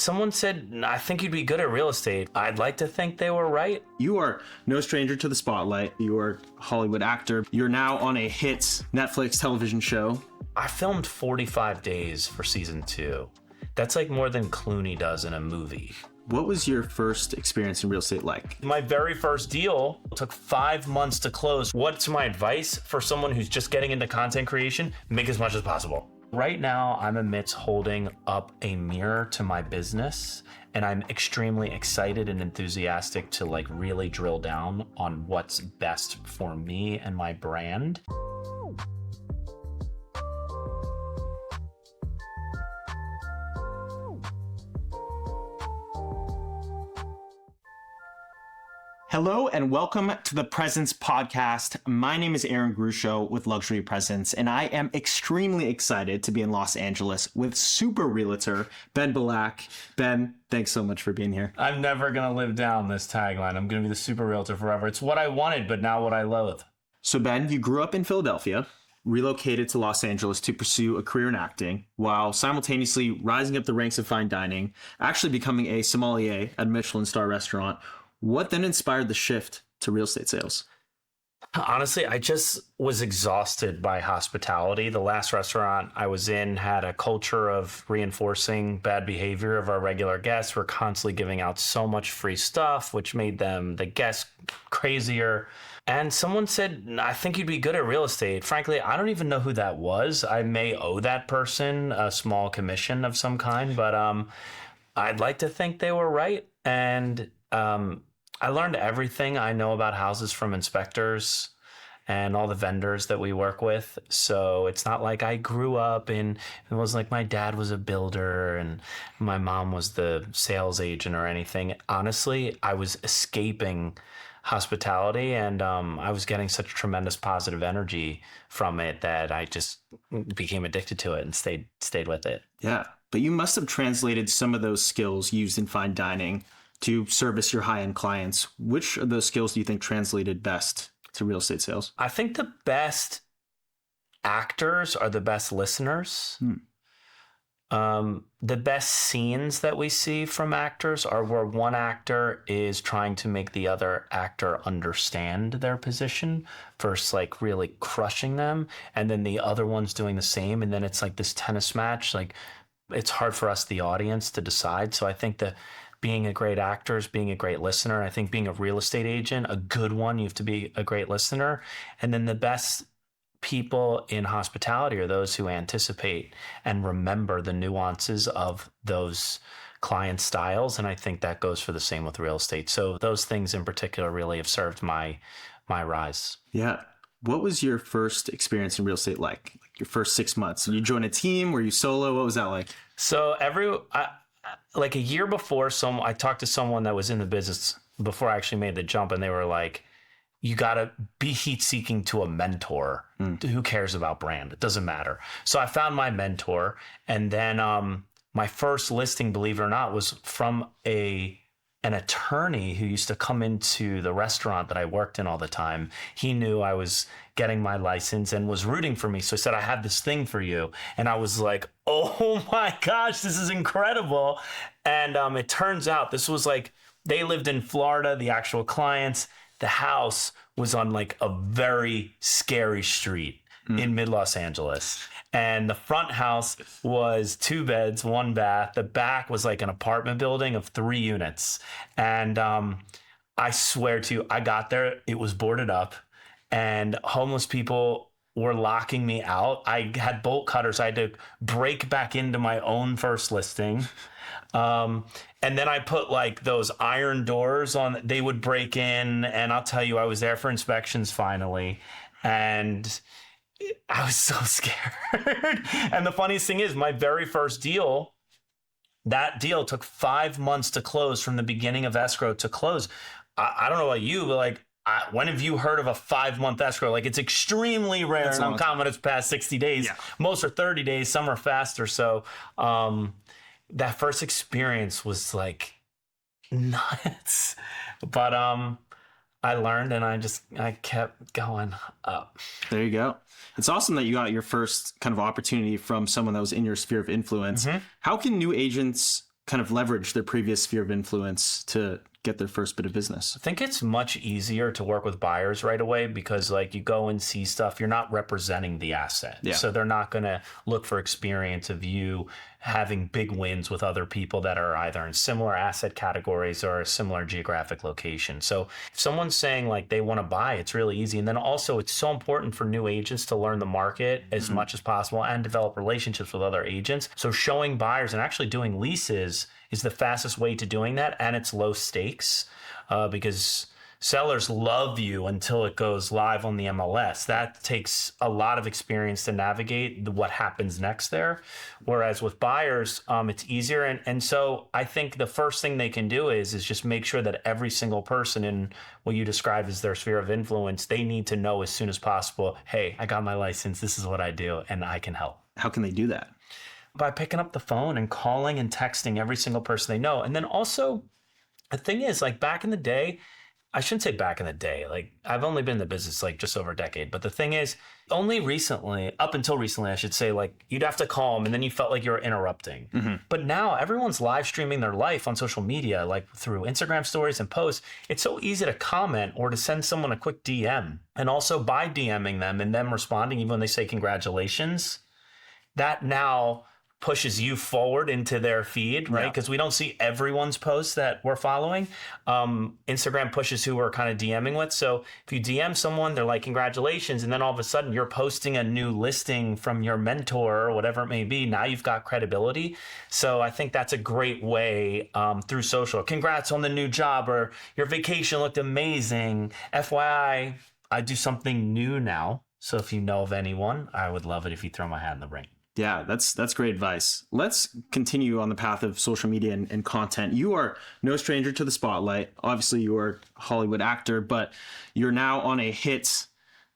Someone said, I think you'd be good at real estate. I'd like to think they were right. You are no stranger to the spotlight. You are a Hollywood actor. You're now on a hit Netflix television show. I filmed 45 days for season 2. That's like more than Clooney does in a movie. What was your first experience in real estate like? My very first deal took 5 months to close. What's my advice for someone who's just getting into content creation? Make as much as possible. Right now, I'm amidst holding up a mirror to my business, and I'm extremely excited and enthusiastic to really drill down on what's best for me and my brand. Hello and welcome to the Presence Podcast. My name is Aaron Grusho with Luxury Presence, and I am extremely excited to be in Los Angeles with super realtor Ben Belack. Ben, thanks so much for being here. I'm never going to live down this tagline. I'm going to be the super realtor forever. It's what I wanted, but now what I loathe. So Ben, you grew up in Philadelphia, relocated to Los Angeles to pursue a career in acting, while simultaneously rising up the ranks of fine dining, actually becoming a sommelier at a Michelin star restaurant. What then inspired the shift to real estate sales? Honestly, I just was exhausted by hospitality. The last restaurant I was in had a culture of reinforcing bad behavior of our regular guests. We're constantly giving out so much free stuff, which made the guests crazier. And someone said, I think you'd be good at real estate. Frankly, I don't even know who that was. I may owe that person a small commission of some kind, but I'd like to think they were right. And I learned everything I know about houses from inspectors and all the vendors that we work with. So it's not like I grew up in, it wasn't like my dad was a builder and my mom was the sales agent or anything. Honestly, I was escaping hospitality and I was getting such tremendous positive energy from it that I just became addicted to it and stayed with it. Yeah, but you must have translated some of those skills used in fine dining to service your high-end clients. Which of those skills do you think translated best to real estate sales? I think the best actors are the best listeners. The best scenes that we see from actors are where one actor is trying to make the other actor understand their position versus really crushing them. And then the other one's doing the same. And then it's like this tennis match. It's hard for us, the audience, to decide. So I think that being a great actor is being a great listener. I think being a real estate agent, a good one, you have to be a great listener. And then the best people in hospitality are those who anticipate and remember the nuances of those client styles. And I think that goes for the same with real estate. So those things in particular really have served my rise. Yeah. What was your first experience in real estate like your first 6 months? You joined a team? Were you solo? What was that like? So a year before, I talked to someone that was in the business before I actually made the jump, and they were like, you got to be heat-seeking to a mentor. Who cares about brand? It doesn't matter. So I found my mentor, and then my first listing, believe it or not, was from an attorney who used to come into the restaurant that I worked in all the time. He knew I was getting my license and was rooting for me. So he said, I have this thing for you. And I was like, oh my gosh, this is incredible. And it turns out this was they lived in Florida, the actual clients. The house was on a very scary street in mid Los Angeles. And the front house was 2 beds, 1 bath. The back was an apartment building of 3 units. And I swear to you, I got there, it was boarded up and homeless people were locking me out. I had bolt cutters. I had to break back into my own first listing. And then I put those iron doors on, they would break in. And I'll tell you, I was there for inspections finally. And I was so scared. And the funniest thing is, my very first deal, that deal took 5 months to close from the beginning of escrow to close. I don't know about you, but when have you heard of a 5-month escrow? It's extremely rare and uncommon. It's past 60 days. Yeah. Most are 30 days. Some are faster. So that first experience was nuts. But I learned and I kept going up. There you go. It's awesome that you got your first kind of opportunity from someone that was in your sphere of influence. Mm-hmm. How can new agents kind of leverage their previous sphere of influence to get their first bit of business? I think it's much easier to work with buyers right away because like you go and see stuff, you're not representing the asset. Yeah. So they're not going to look for experience of you having big wins with other people that are either in similar asset categories or a similar geographic location. So if someone's saying like they want to buy, it's really easy. And then also it's so important for new agents to learn the market as much as possible and develop relationships with other agents. So showing buyers and actually doing leases is the fastest way to doing that. And it's low stakes because sellers love you until it goes live on the MLS. That takes a lot of experience to navigate what happens next there. Whereas with buyers, it's easier. And so I think the first thing they can do is just make sure that every single person in what you described as their sphere of influence, they need to know as soon as possible, hey, I got my license. This is what I do, and I can help. How can they do that? By picking up the phone and calling and texting every single person they know. And then also, the thing is, like back in the day, I shouldn't say back in the day, like I've only been in the business like just over a decade. But the thing is, only recently, up until recently, I should say, like you'd have to call them and then you felt like you were interrupting. But now everyone's live streaming their life on social media, like through Instagram stories and posts. It's so easy to comment or to send someone a quick DM. And also by DMing them and them responding, even when they say congratulations, that now pushes you forward into their feed, right? Because we don't see everyone's posts that we're following. Instagram pushes who we're kind of DMing with. So if you DM someone, they're like, congratulations. And then all of a sudden you're posting a new listing from your mentor or whatever it may be. Now you've got credibility. So I think that's a great way through social. Congrats on the new job, or your vacation looked amazing. FYI, I do something new now. So if you know of anyone, I would love it if you throw my hat in the ring. Yeah, that's great advice. Let's continue on the path of social media and content. You are no stranger to the spotlight. Obviously, you are a Hollywood actor, but you're now on a hit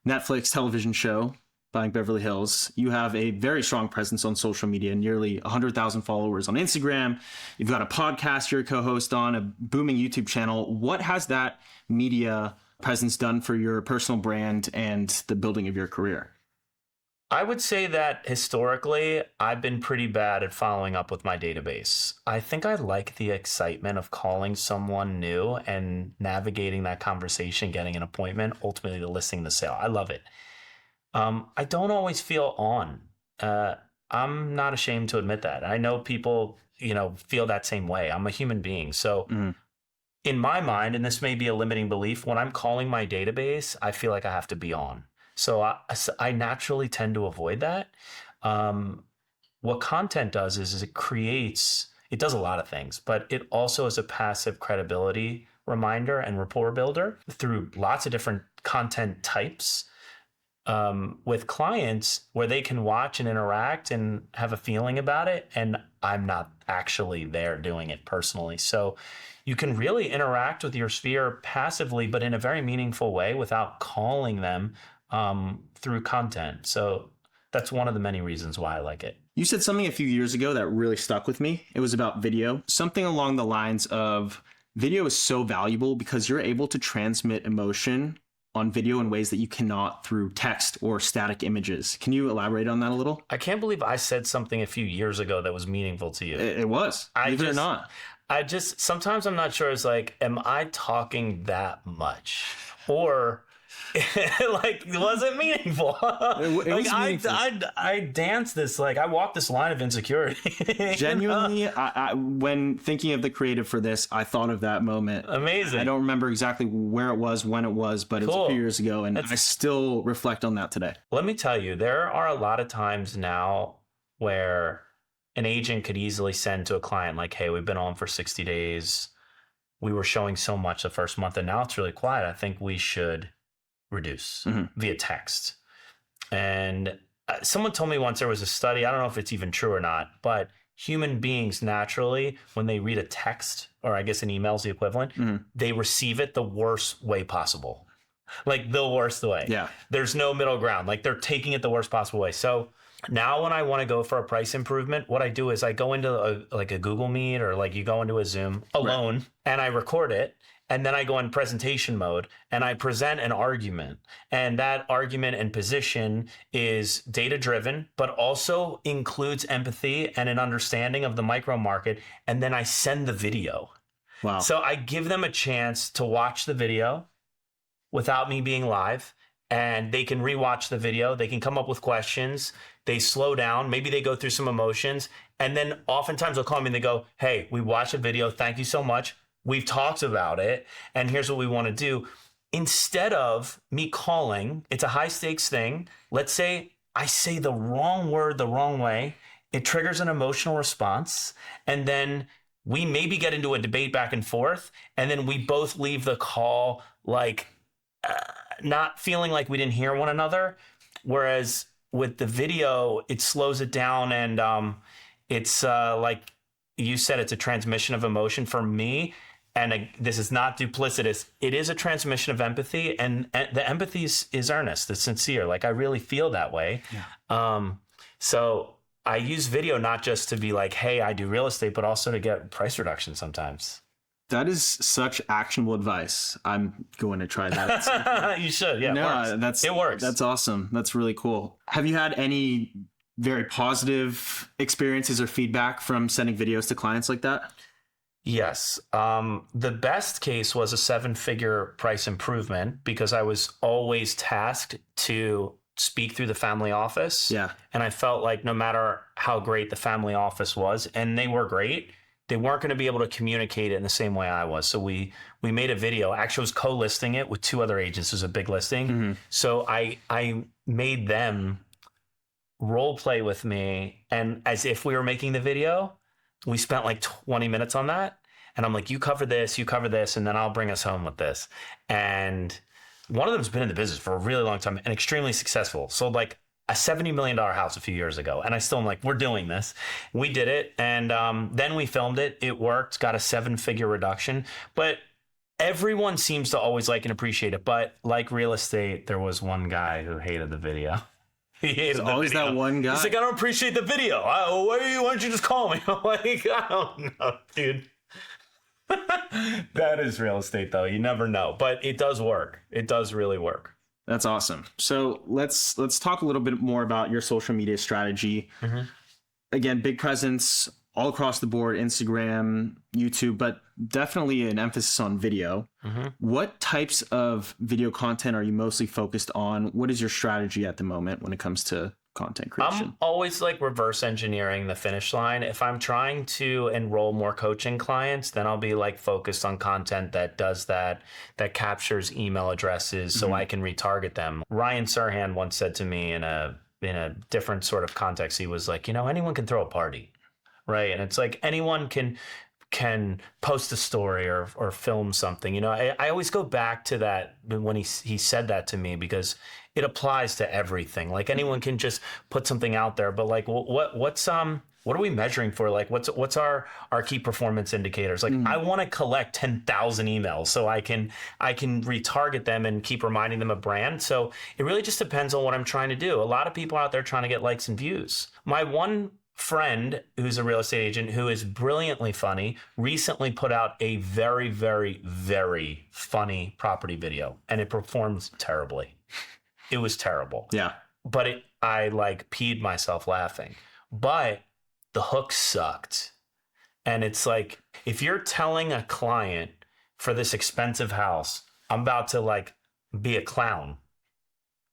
Netflix television show by Beverly Hills. You have a very strong presence on social media, nearly 100,000 followers on Instagram. You've got a podcast you're a co-host on, a booming YouTube channel. What has that media presence done for your personal brand and the building of your career? I would say that historically, I've been pretty bad at following up with my database. I think I like the excitement of calling someone new and navigating that conversation, getting an appointment, ultimately listing the sale. I love it. I don't always feel on. I'm not ashamed to admit that. I know people, feel that same way. I'm a human being. So in my mind, and this may be a limiting belief, when I'm calling my database, I feel like I have to be on. So I naturally tend to avoid that. What content does is it does a lot of things, but it also is a passive credibility reminder and rapport builder through lots of different content types with clients where they can watch and interact and have a feeling about it. And I'm not actually there doing it personally. So you can really interact with your sphere passively, but in a very meaningful way without calling them through content. So that's one of the many reasons why I like it. You said something a few years ago that really stuck with me. It was about video. Something along the lines of video is so valuable because you're able to transmit emotion on video in ways that you cannot through text or static images. Can you elaborate on that a little? I can't believe I said something a few years ago that was meaningful to you. It was, believe it or not. Sometimes I'm not sure. It's like, am I talking that much? Or was it meaningful? It was meaningful. I dance this, I walk this line of insecurity. Genuinely, I, when thinking of the creative for this, I thought of that moment. Amazing. I don't remember exactly where it was, when it was, but it was a few years ago, and I still reflect on that today. Let me tell you, there are a lot of times now where an agent could easily send to a client like, hey, we've been on for 60 days. We were showing so much the first month, and now it's really quiet. I think we should reduce via text. And someone told me once there was a study, I don't know if it's even true or not, but human beings naturally, when they read a text, or I guess an email is the equivalent, they receive it the worst way possible. Like the worst way. Yeah. There's no middle ground. Like they're taking it the worst possible way. So Now, when I want to go for a price improvement, what I do is I go into like a Google Meet or like you go into a Zoom alone and I record it. And then I go in presentation mode and I present an argument. And that argument and position is data driven, but also includes empathy and an understanding of the micro market. And then I send the video. Wow. So I give them a chance to watch the video without me being live. And they can rewatch the video. They can come up with questions. They slow down. Maybe they go through some emotions. And then oftentimes they'll call me and they go, hey, we watched a video. Thank you so much. We've talked about it. And here's what we want to do. Instead of me calling, it's a high stakes thing. Let's say I say the wrong word the wrong way. It triggers an emotional response. And then we maybe get into a debate back and forth. And then we both leave the call like, not feeling like we didn't hear one another. Whereas with the video, it slows it down. And it's like you said, it's a transmission of emotion for me. And this is not duplicitous. It is a transmission of empathy. And the empathy is earnest. It's sincere. Like I really feel that way. Yeah. So I use video not just to be like, hey, I do real estate, but also to get price reduction sometimes. That is such actionable advice. I'm going to try that. You should. Yeah, no, it works. That's awesome. That's really cool. Have you had any very positive experiences or feedback from sending videos to clients like that? Yes. The best case was a 7-figure price improvement because I was always tasked to speak through the family office. Yeah. And I felt like no matter how great the family office was, and they were great, they weren't going to be able to communicate it in the same way I was. So we made a video. Actually, I was co-listing it with 2 other agents. It was a big listing. Mm-hmm. So I made them role play with me. And as if we were making the video, we spent like 20 minutes on that. And I'm like, you cover this, and then I'll bring us home with this. And one of them's been in the business for a really long time and extremely successful. Sold like a $70 million house a few years ago. And I still am like, we're doing this. We did it. And then we filmed it. It worked, got a 7-figure reduction. But everyone seems to always like and appreciate it. But like real estate, there was one guy who hated the video. He hated There's always that one guy. He's like, I don't appreciate the video. Why don't you just call me? I'm like, I don't know, dude. That is real estate, though. You never know. But it does work. It does really work. That's awesome. So let's talk a little bit more about your social media strategy. Mm-hmm. Again, big presence all across the board, Instagram, YouTube, but definitely an emphasis on video. Mm-hmm. What types of video content are you mostly focused on? What is your strategy at the moment when it comes to content creation? I'm always like reverse engineering the finish line. If I'm trying to enroll more coaching clients, then I'll be like focused on content that does that captures email addresses so I can retarget them. Ryan Serhant once said to me in a different sort of context, he was like, anyone can throw a party, right? And it's like anyone can post a story or film something. I always go back to that when he said that to me because it applies to everything. Like anyone can just put something out there, but like what are we measuring for? Like what's our key performance indicators? Like I want to collect 10,000 emails so I can retarget them and keep reminding them of brand. So it really just depends on what I'm trying to do. A lot of people out there trying to get likes and views. My one friend who's a real estate agent who is brilliantly funny recently put out a very, very, very funny property video and it performed terribly. It was terrible. Yeah. But I like peed myself laughing. But the hook sucked. And it's like, if you're telling a client for this expensive house, I'm about to like be a clown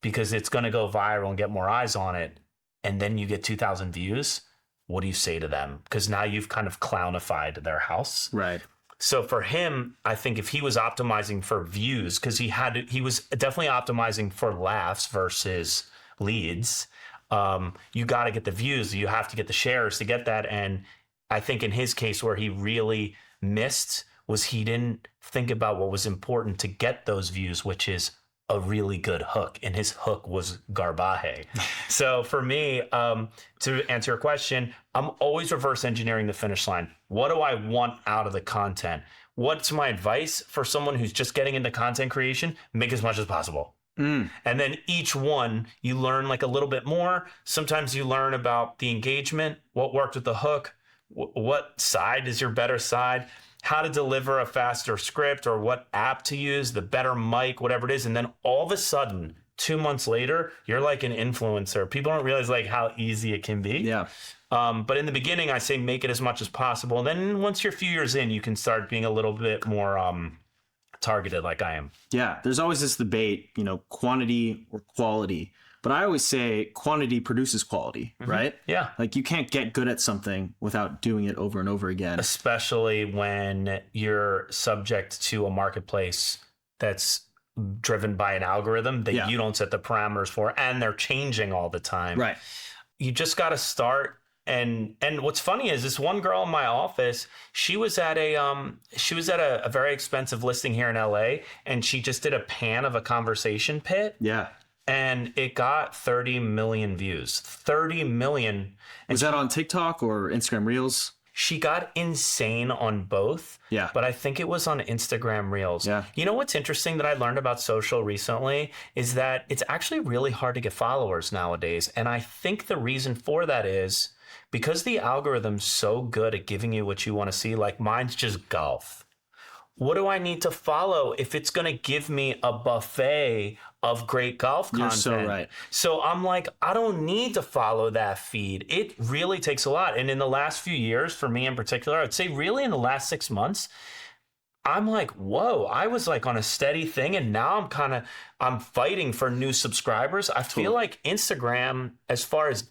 because it's going to go viral and get more eyes on it. And then you get 2,000 views. What do you say to them? Because now you've kind of clownified their house. Right. So for him, I think if he was optimizing for views, because he was definitely optimizing for laughs versus leads. You got to get the views. You have to get the shares to get that. And I think in his case, where he really missed was he didn't think about what was important to get those views, which is a really good hook. And his hook was garbage. So for me, to answer your question, I'm always reverse engineering the finish line. What do I want out of the content? What's my advice for someone who's just getting into content creation? Make as much as possible. And then each one, you learn like a little bit more. Sometimes you learn about the engagement, what worked with the hook, what side is your better side, how to deliver a faster script or what app to use, the better mic, whatever it is. And then all of a sudden, 2 months later, you're like an influencer. People don't realize like how easy it can be. Yeah. But in the beginning, I say make it as much as possible. And then once you're a few years in, you can start being a little bit more targeted like I am. Yeah. There's always this debate, quantity or quality. But I always say quantity produces quality, right? Yeah. Like you can't get good at something without doing it over and over again. Especially when you're subject to a marketplace that's driven by an algorithm that you don't set the parameters for, and they're changing all the time. Right. You just got to start. And what's funny is this one girl in my office, she was at a very expensive listing here in LA, and she just did a pan of a conversation pit. Yeah. And it got 30 million views. 30 million. And Was that on TikTok or Instagram Reels? she got insane on both. Yeah. But I think it was on Instagram Reels. Yeah. You know what's interesting that I learned about social recently is that it's actually really hard to get followers nowadays. And I think the reason for that is because the algorithm's so good at giving you what you want to see, like mine's just golf. What do I need to follow if it's going to give me a buffet of great golf content? You're so right. So I'm like, I don't need to follow that feed. It really takes a lot. And in the last few years, for me in particular, I'd say really in the last 6 months, I'm like, whoa, I was like on a steady thing. And now I'm fighting for new subscribers. I feel like Instagram, as far as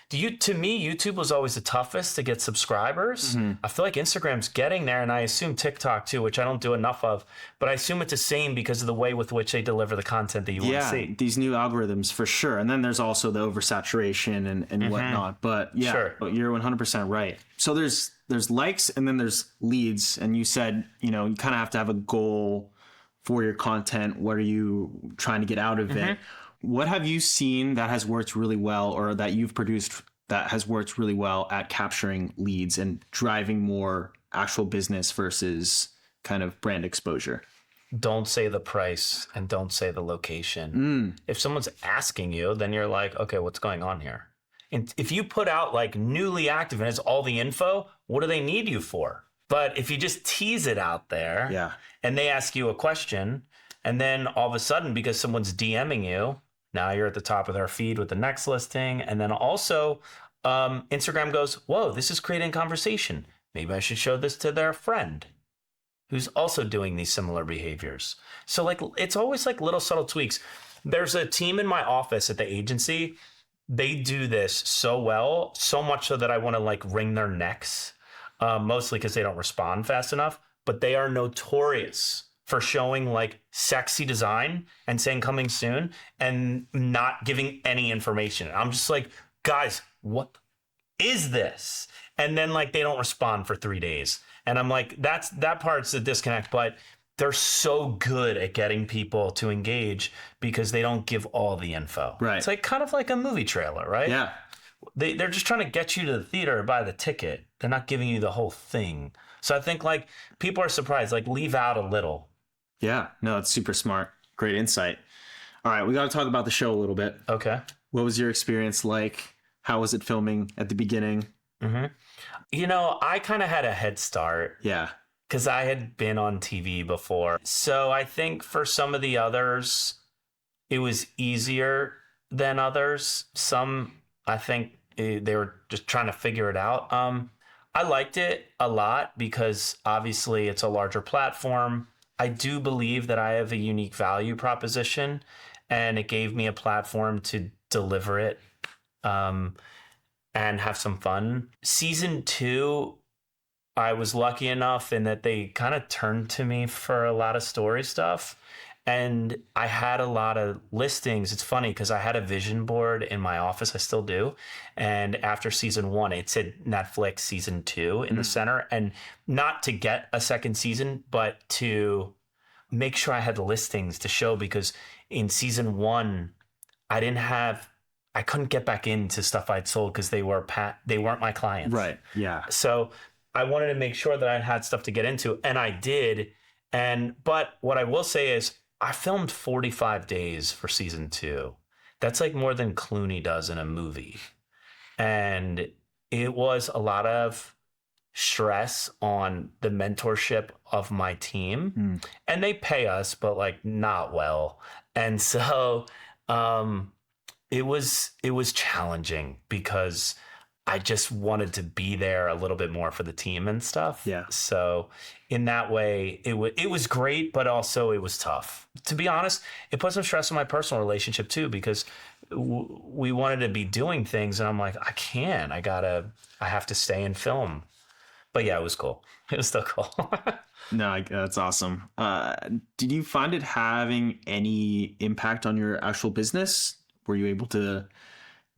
to me, YouTube was always the toughest to get subscribers. Mm-hmm. I feel like Instagram's getting there, and I assume TikTok too, which I don't do enough of, but I assume it's the same because of the way with which they deliver the content that you want to see. These new algorithms for sure. And then there's also the oversaturation and whatnot. But yeah, Sure. You're 100% right. So there's likes and then there's leads. And you said, you kind of have to have a goal for your content. What are you trying to get out of it? What have you seen that has worked really well, or that you've produced that has worked really well at capturing leads and driving more actual business versus kind of brand exposure? Don't say the price and don't say the location. If someone's asking you, then you're like, okay, what's going on here? And if you put out like newly active and it's all the info, what do they need you for? But if you just tease it out there and they ask you a question, and then all of a sudden, because someone's DMing you, now you're at the top of their feed with the next listing. And then also Instagram goes, whoa, this is creating conversation. Maybe I should show this to their friend who's also doing these similar behaviors. So like, it's always like little subtle tweaks. There's a team in my office at the agency. They do this so well, so much so that I want to like wring their necks, mostly because they don't respond fast enough, but they are notorious for showing like sexy design and saying coming soon and not giving any information. I'm just like, guys, what is this? And then like they don't respond for 3 days. And I'm like, that part's the disconnect, but they're so good at getting people to engage because they don't give all the info. Right. It's like kind of like a movie trailer, right? Yeah. They're just trying to get you to the theater or buy the ticket. They're not giving you the whole thing. So I think like people are surprised, like leave out a little. Yeah, no, it's super smart. Great insight. All right, we got to talk about the show a little bit. Okay. What was your experience like? How was it filming at the beginning? I kind of had a head start. Yeah. Because I had been on TV before. So I think for some of the others, it was easier than others. Some, I think they were just trying to figure it out. I liked it a lot because obviously it's a larger platform. I do believe that I have a unique value proposition, and it gave me a platform to deliver it and have some fun. Season 2, I was lucky enough in that they kind of turned to me for a lot of story stuff, and I had a lot of listings. It's funny because I had a vision board in my office. I still do. And after season 1, it said Netflix season 2 in the center, and not to get a second season, but to make sure I had listings to show, because in season 1, I couldn't get back into stuff I'd sold because they weren't my clients. Right. Yeah. So I wanted to make sure that I had stuff to get into, and I did. But what I will say is I filmed 45 days for season 2. That's like more than Clooney does in a movie. And it was a lot of stress on the mentorship of my team. And they pay us, but like not well. And so it was challenging because I just wanted to be there a little bit more for the team and stuff. Yeah. So in that way, it was great, but also it was tough. To be honest, it put some stress on my personal relationship too, because we wanted to be doing things, and I'm like, I can't. I have to stay and film. But yeah, it was cool. It was still cool. No, that's awesome. Did you find it having any impact on your actual business? Were you able to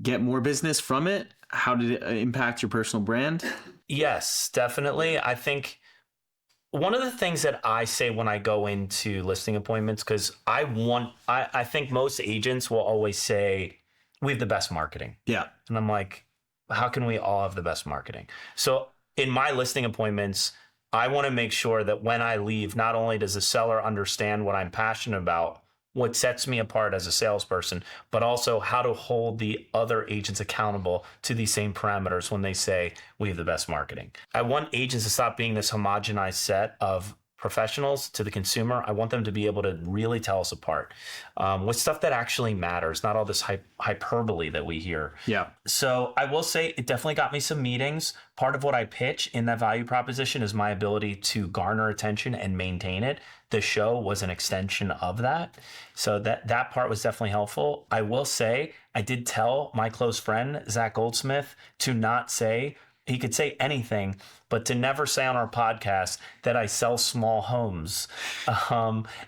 get more business from it? How did it impact your personal brand? Yes, definitely. I think one of the things that I say when I go into listing appointments, because I think most agents will always say, we have the best marketing. Yeah. And I'm like, how can we all have the best marketing? So in my listing appointments, I want to make sure that when I leave, not only does the seller understand what I'm passionate about, what sets me apart as a salesperson, but also how to hold the other agents accountable to these same parameters when they say we have the best marketing. I want agents to stop being this homogenized set of professionals to the consumer. I want them to be able to really tell us apart with stuff that actually matters, not all this hyperbole that we hear. Yeah. So I will say it definitely got me some meetings. Part of what I pitch in that value proposition is my ability to garner attention and maintain it. The show was an extension of that. So that part was definitely helpful. I will say I did tell my close friend, Zach Goldsmith, to not say, he could say anything, but to never say on our podcast that I sell small homes.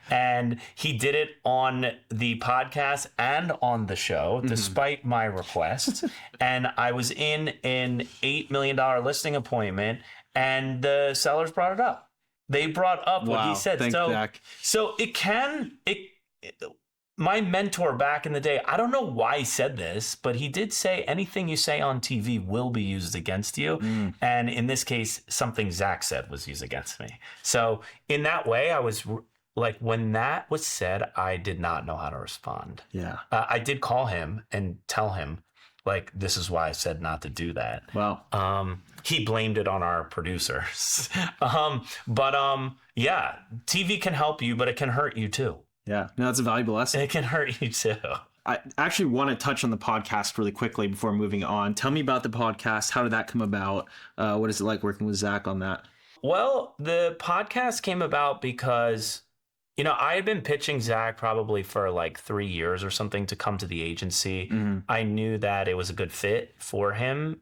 And he did it on the podcast and on the show, despite my request. And I was in an $8 million listing appointment, and the sellers brought it up. They brought up what he said. So my mentor back in the day, I don't know why he said this, but he did say anything you say on TV will be used against you. And in this case, something Zach said was used against me. So in that way, I was like, when that was said, I did not know how to respond. Yeah. I did call him and tell him, like, this is why I said not to do that. Wow. He blamed it on our producers. Yeah, TV can help you, but it can hurt you too. Yeah, no, that's a valuable lesson. It can hurt you too. I actually want to touch on the podcast really quickly before moving on. Tell me about the podcast. How did that come about? What is it like working with Zach on that? Well, the podcast came about because, I had been pitching Zach probably for like 3 years or something to come to the agency. I knew that it was a good fit for him.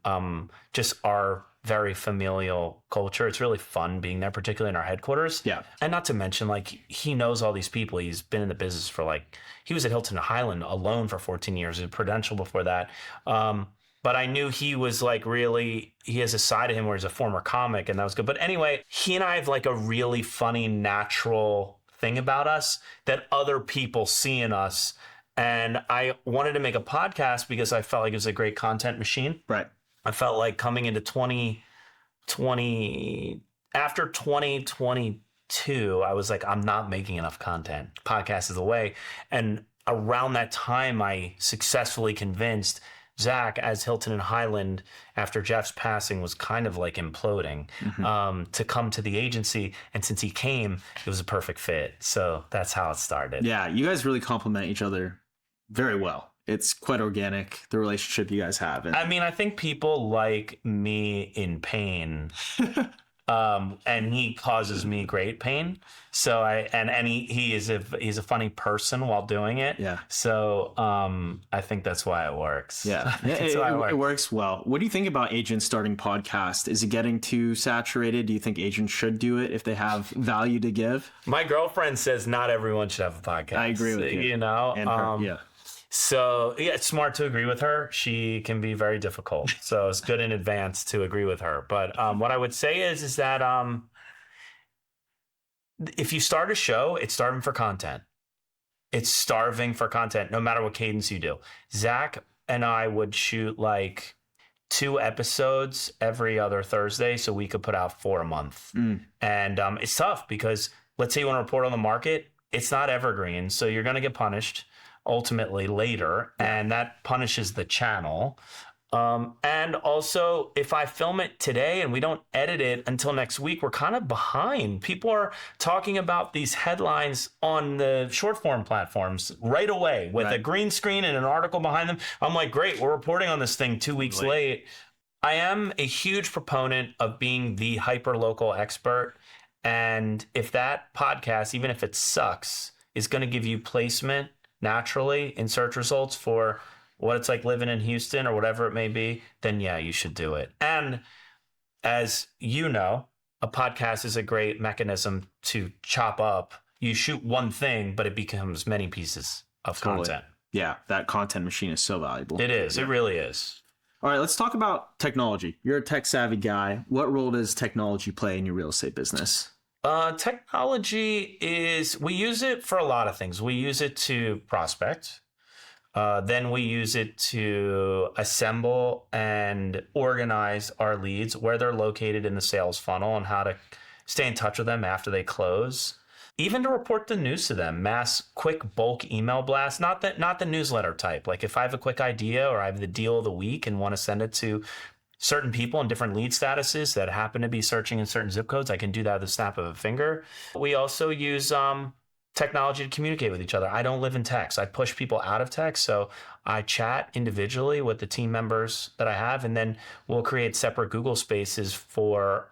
Just our very familial culture. It's really fun being there, particularly in our headquarters. Yeah. And not to mention, like, he knows all these people. He's been in the business for he was at Hilton Highland alone for 14 years, at Prudential before that. But I knew he was he has a side of him where he's a former comic, and that was good. But anyway, he and I have like a really funny, natural thing about us that other people see in us. And I wanted to make a podcast because I felt like it was a great content machine. Right. I felt like coming into 2020, after 2022, I was like, I'm not making enough content. Podcast is the way. And around that time, I successfully convinced Zach, as Hilton and Highland, after Jeff's passing, was kind of like imploding, to come to the agency. And since he came, it was a perfect fit. So that's how it started. Yeah, you guys really complement each other very well. It's quite organic, the relationship you guys have. And I mean, I think people like me in pain, and he causes me great pain. So he's a funny person while doing it. Yeah. So I think that's why it works. Yeah, it works well. What do you think about agents starting podcasts? Is it getting too saturated? Do you think agents should do it if they have value to give? My girlfriend says not everyone should have a podcast. I agree with you. And her, yeah. So yeah, it's smart to agree with her. She can be very difficult. So it's good in advance to agree with her. But what I would say is that if you start a show, it's starving for content. It's starving for content, no matter what cadence you do. Zach and I would shoot like 2 episodes every other Thursday, so we could put out 4 a month. And it's tough because let's say you want to report on the market. it's not evergreen. So you're going to get punished ultimately later, and that punishes the channel. And also, if I film it today and we don't edit it until next week, we're kind of behind. People are talking about these headlines on the short form platforms right away with a green screen and an article behind them. I'm like, great, we're reporting on this thing 2 weeks late. I am a huge proponent of being the hyper local expert. And if that podcast, even if it sucks, is going to give you placement naturally in search results for what it's like living in Houston or whatever it may be, then yeah, you should do it. And as you know, a podcast is a great mechanism to chop up. You shoot one thing, but it becomes many pieces of content. Yeah, that content machine is so valuable. It is. It really is. All right, let's talk about technology. You're a tech savvy guy. What role does technology play in your real estate business? Technology we use it for a lot of things. We use it to prospect. Then we use it to assemble and organize our leads, where they're located in the sales funnel and how to stay in touch with them after they close. Even to report the news to them, mass quick bulk email blast, not the newsletter type. Like if I have a quick idea or I have the deal of the week and want to send it to certain people in different lead statuses that happen to be searching in certain zip codes, I can do that with the snap of a finger. We also use technology to communicate with each other. I don't live in text. I push people out of text. So I chat individually with the team members that I have, and then we'll create separate Google spaces for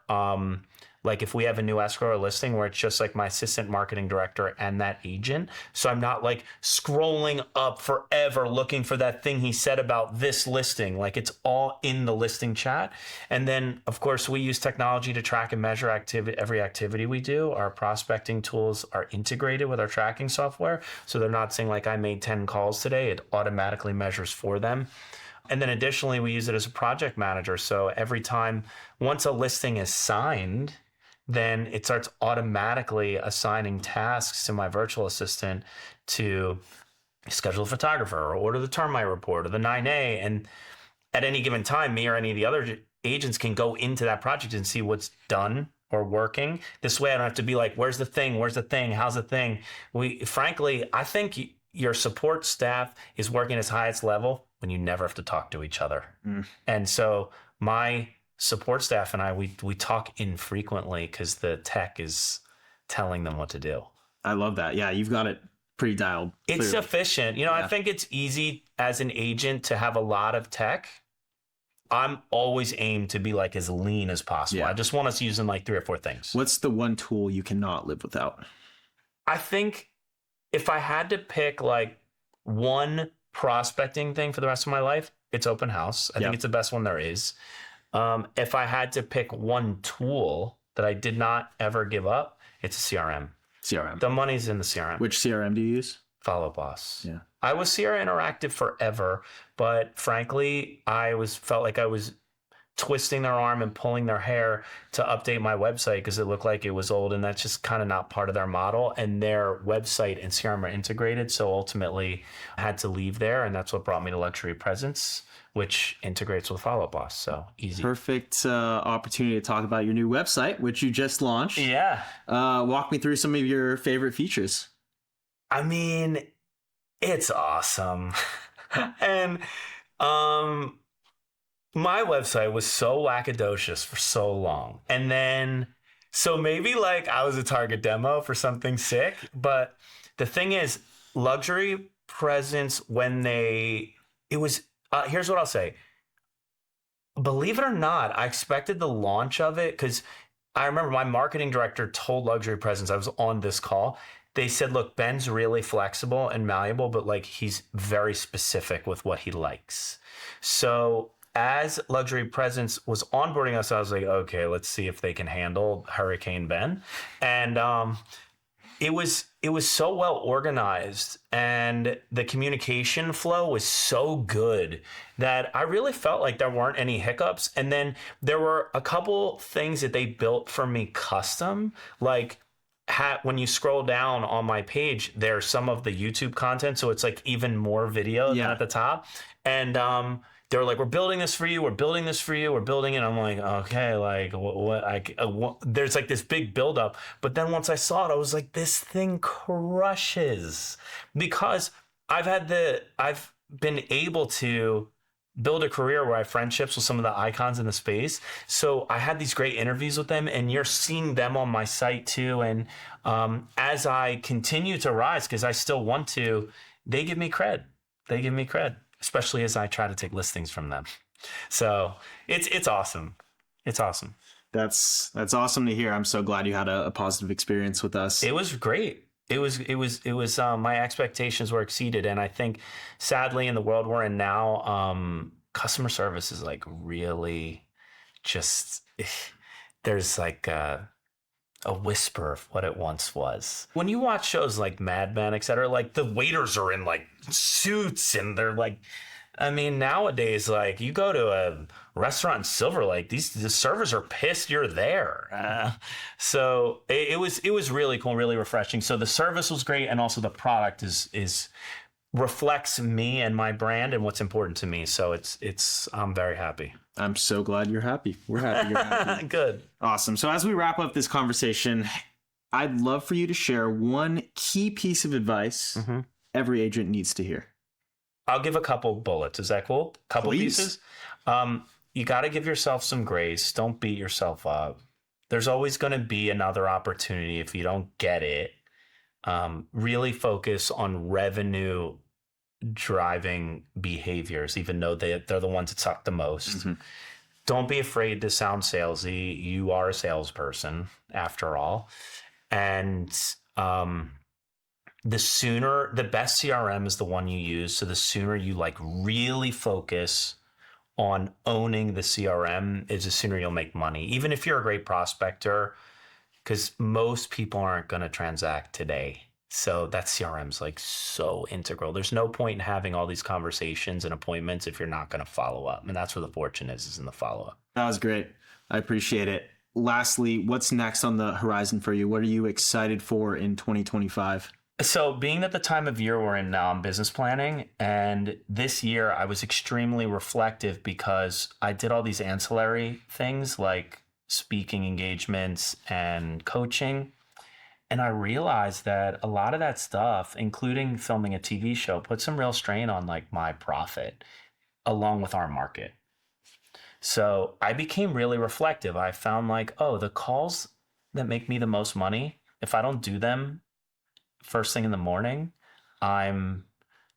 like if we have a new escrow or listing where it's just like my assistant marketing director and that agent. So I'm not like scrolling up forever looking for that thing he said about this listing. Like it's all in the listing chat. And then of course we use technology to track and measure every activity we do. Our prospecting tools are integrated with our tracking software. So they're not saying like I made 10 calls today. It automatically measures for them. And then additionally, we use it as a project manager. So every time, once a listing is signed, then it starts automatically assigning tasks to my virtual assistant to schedule a photographer or order the termite report or the 9A. And at any given time, me or any of the other agents can go into that project and see what's done or working. This way I don't have to be like, where's the thing? Where's the thing? How's the thing? Frankly, I think your support staff is working at its highest level when you never have to talk to each other. And so my support staff and I, we talk infrequently because the tech is telling them what to do. I love that. Yeah, you've got it pretty dialed. It's clearly efficient. I think it's easy as an agent to have a lot of tech. I'm always aimed to be like as lean as possible. Yeah. I just want us using like 3 or 4 things. What's the one tool you cannot live without? I think if I had to pick like one prospecting thing for the rest of my life, it's open house. I think it's the best one there is. If I had to pick one tool that I did not ever give up, it's a CRM. CRM. The money's in the CRM. Which CRM do you use? Follow Boss. Yeah. I was Sierra Interactive forever, but frankly, felt like I was twisting their arm and pulling their hair to update my website because it looked like it was old, and that's just kind of not part of their model. And their website and CRM are integrated, so ultimately I had to leave there, and that's what brought me to Luxury Presence, which integrates with Follow Boss. So easy. Perfect opportunity to talk about your new website, which you just launched. Yeah. Walk me through some of your favorite features. I mean, it's awesome. And my website was so wackodocious for so long. And then, so maybe like I was a target demo for something sick. But the thing is, Luxury Presence, here's what I'll say. Believe it or not, I expected the launch of it because I remember my marketing director told Luxury Presence, I was on this call. They said, look, Ben's really flexible and malleable, but like he's very specific with what he likes. So as Luxury Presence was onboarding us, I was like, okay, let's see if they can handle Hurricane Ben. And it was so well organized and the communication flow was so good that I really felt like there weren't any hiccups. And then there were a couple things that they built for me custom, like when you scroll down on my page, there's some of the YouTube content. So it's like even more video than at the top. And they were like, we're building this for you. We're building this for you. We're building it. I'm like, okay, like there's like this big buildup. But then once I saw it, I was like, this thing crushes, because I've been able to build a career where I have friendships with some of the icons in the space. So I had these great interviews with them, and you're seeing them on my site too. And as I continue to rise, because I still want to, they give me cred. They give me cred, especially as I try to take listings from them. So it's awesome. It's awesome. That's awesome to hear. I'm so glad you had a positive experience with us. It was great. It was my expectations were exceeded. And I think sadly in the world we're in now, customer service is like really just, there's like a whisper of what it once was. When you watch shows like Mad Men, et cetera, like the waiters are in like suits and they're like, I mean, nowadays, like you go to a restaurant in Silver Lake, the servers are pissed you're there. So it was really cool, really refreshing. So the service was great, and also the product is reflects me and my brand and what's important to me. So I'm very happy. I'm so glad you're happy. We're happy you're happy. Good. Awesome. So as we wrap up this conversation, I'd love for you to share one key piece of advice every agent needs to hear. I'll give a couple bullets. Is that cool? Couple Please. Pieces. You got to give yourself some grace. Don't beat yourself up. There's always going to be another opportunity if you don't get it. Really focus on revenue driving behaviors, even though they're the ones that suck the most. Don't be afraid to sound salesy. You are a salesperson after all. And the best CRM is the one you use. So the sooner you like really focus on owning the CRM is the sooner you'll make money. Even if you're a great prospector, because most people aren't going to transact today. So that CRM is like so integral. There's no point in having all these conversations and appointments if you're not going to follow up. And that's where the fortune is in the follow-up. That was great. I appreciate it. Lastly, what's next on the horizon for you? What are you excited for in 2025? So being at the time of year we're in now, I'm business planning. And this year I was extremely reflective because I did all these ancillary things like speaking engagements and coaching. And I realized that a lot of that stuff, including filming a TV show, put some real strain on like my profit along with our market. So I became really reflective. I found like, oh, the calls that make me the most money, if I don't do them first thing in the morning, I'm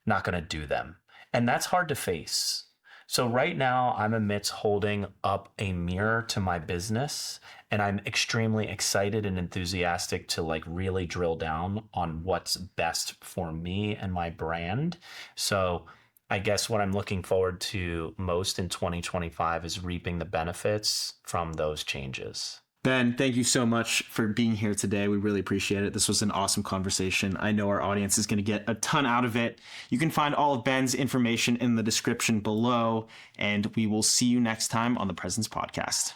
not going to do them. And that's hard to face. So right now I'm amidst holding up a mirror to my business, and I'm extremely excited and enthusiastic to like really drill down on what's best for me and my brand. So I guess what I'm looking forward to most in 2025 is reaping the benefits from those changes. Ben, thank you so much for being here today. We really appreciate it. This was an awesome conversation. I know our audience is going to get a ton out of it. You can find all of Ben's information in the description below, and we will see you next time on the Presence Podcast.